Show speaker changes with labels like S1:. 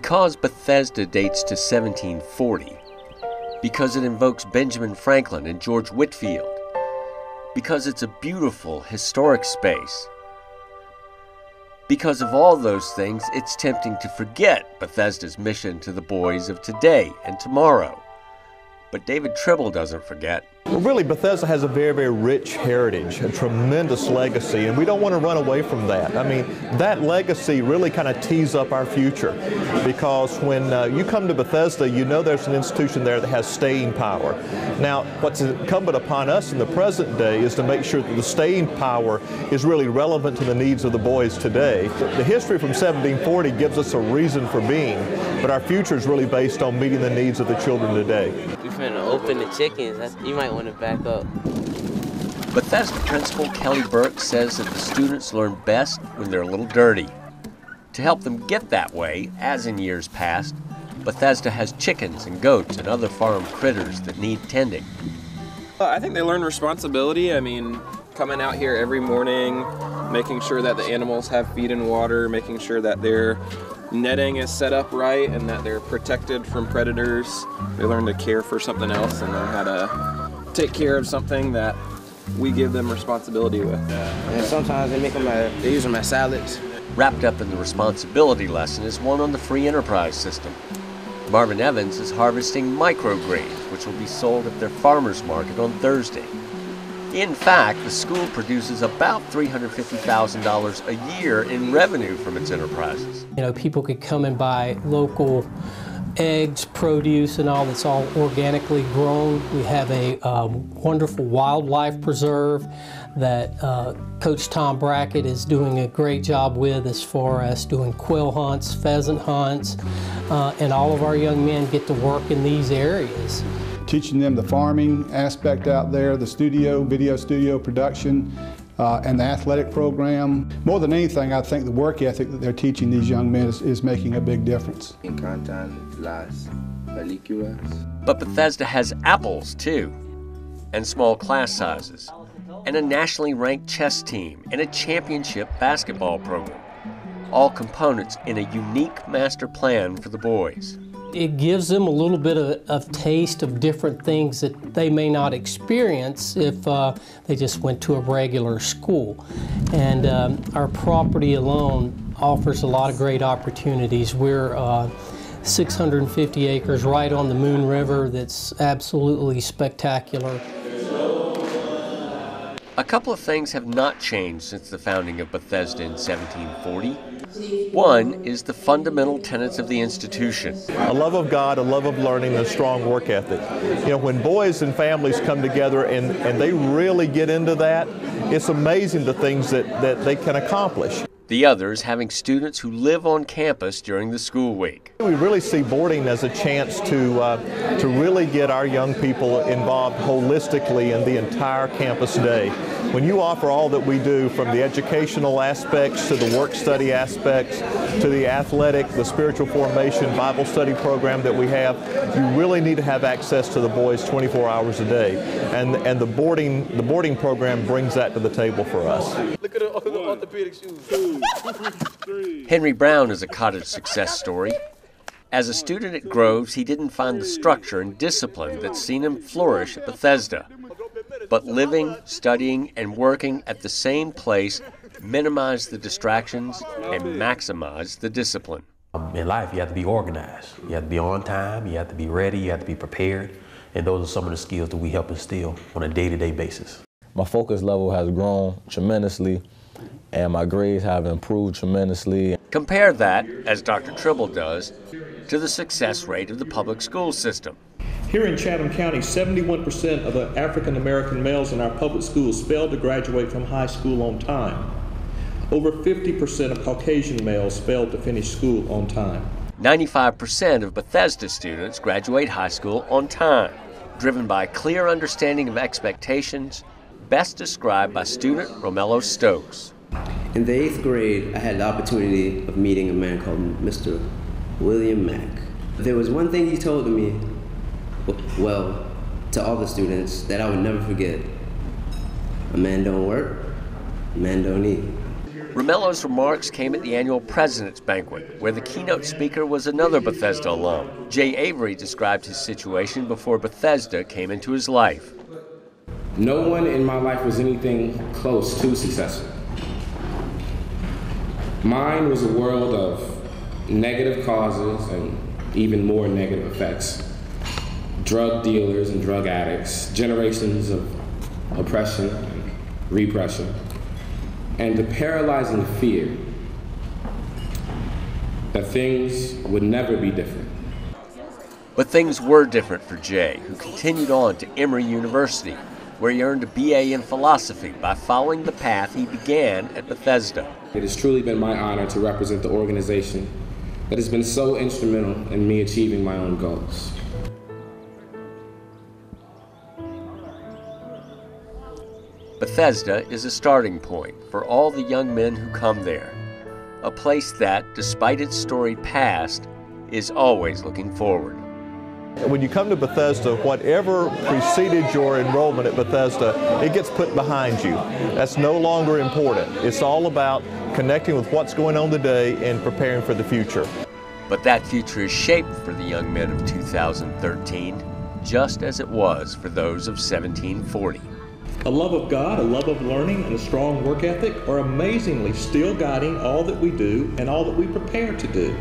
S1: Because Bethesda dates to 1740, because it invokes Benjamin Franklin and George Whitefield, because it's a beautiful, historic space. Because of all those things, it's tempting to forget Bethesda's mission to the boys of today and tomorrow. But David Tribble doesn't forget.
S2: Well, really, Bethesda has a very, very rich heritage, a tremendous legacy, and we don't want to run away from that. I mean, that legacy really kind of tees up our future, because when you come to Bethesda, you know there's an institution there that has staying power. Now, what's incumbent upon us in the present day is to make sure that the staying power is really relevant to the needs of the boys today. The history from 1740 gives us a reason for being, but our future is really based on meeting the needs of the children today.
S3: We're finna open the chickens. You might want to back up.
S1: Bethesda Principal Kelly Burke says that the students learn best when they're a little dirty. To help them get that way, as in years past, Bethesda has chickens and goats and other farm critters that need tending.
S4: I think they learn responsibility. I mean, coming out here every morning, making sure that the animals have feed and water, making sure that their netting is set up right and that they're protected from predators. They learn to care for something else and learn how to take care of something that we give them responsibility with.
S3: And sometimes they use them as salads.
S1: Wrapped up in the responsibility lesson is one on the free enterprise system. Marvin Evans is harvesting microgreens, which will be sold at their farmers market on Thursday. In fact, the school produces about $350,000 a year in revenue from its enterprises.
S5: You know, people could come and buy local eggs, produce, and all that's all organically grown. We have a wonderful wildlife preserve that Coach Tom Brackett is doing a great job with as far as doing quail hunts, pheasant hunts, and all of our young men get to work in these areas.
S6: Teaching them the farming aspect out there, the studio, video studio production, and the athletic program. More than anything, I think the work ethic that they're teaching these young men is making a big difference.
S1: But Bethesda has apples too, and small class sizes, and a nationally ranked chess team, and a championship basketball program. All components in a unique master plan for the boys.
S5: It gives them a little bit of taste of different things that they may not experience if they just went to a regular school. And our property alone offers a lot of great opportunities. We're 650 acres right on the Moon River that's absolutely spectacular.
S1: A couple of things have not changed since the founding of Bethesda in 1740. One is the fundamental tenets of the institution.
S2: A love of God, a love of learning, and a strong work ethic. You know, when boys and families come together and they really get into that, it's amazing the things that they can accomplish.
S1: The others having students who live on campus during the school week.
S2: We really see boarding as a chance to really get our young people involved holistically in the entire campus day. When you offer all that we do, from the educational aspects to the work study aspects to the athletic, the spiritual formation, Bible study program that we have, you really need to have access to the boys 24 hours a day. And the boarding program brings that to the table for us.
S3: Look at the orthopedic shoes.
S1: Henry Brown is a cottage success story. As a student at Groves, he didn't find the structure and discipline that's seen him flourish at Bethesda. But living, studying, and working at the same place minimized the distractions and maximized the discipline.
S7: In life, you have to be organized. You have to be on time, you have to be ready, you have to be prepared. And those are some of the skills that we help instill on a day-to-day basis.
S8: My focus level has grown tremendously, and my grades have improved tremendously.
S1: Compare that, as Dr. Tribble does, to the success rate of the public school system.
S9: Here in Chatham County, 71% of the African American males in our public schools failed to graduate from high school on time. Over 50% of Caucasian males failed to finish school on time.
S1: 95% of Bethesda students graduate high school on time, driven by clear understanding of expectations, best described by student Romello Stokes.
S10: In the 8th grade, I had the opportunity of meeting a man called Mr. William Mack. There was one thing he told me, well, to all the students, that I would never forget. A man don't work, a man don't eat.
S1: Romello's remarks came at the annual President's Banquet, where the keynote speaker was another Bethesda alum. Jay Avery described his situation before Bethesda came into his life.
S11: No one in my life was anything close to successful. Mine was a world of negative causes and even more negative effects. Drug dealers and drug addicts, generations of oppression and repression, and the paralyzing fear that things would never be different.
S1: But things were different for Jay, who continued on to Emory University, where he earned a BA in philosophy by following the path he began at Bethesda.
S11: It has truly been my honor to represent the organization that has been so instrumental in me achieving my own goals.
S1: Bethesda is a starting point for all the young men who come there, a place that, despite its storied past, is always looking forward.
S2: When you come to Bethesda, whatever preceded your enrollment at Bethesda, it gets put behind you. That's no longer important. It's all about connecting with what's going on today and preparing for the future.
S1: But that future is shaped for the young men of 2013, just as it was for those of 1740.
S9: A love of God, a love of learning, and a strong work ethic are amazingly still guiding all that we do and all that we prepare to do.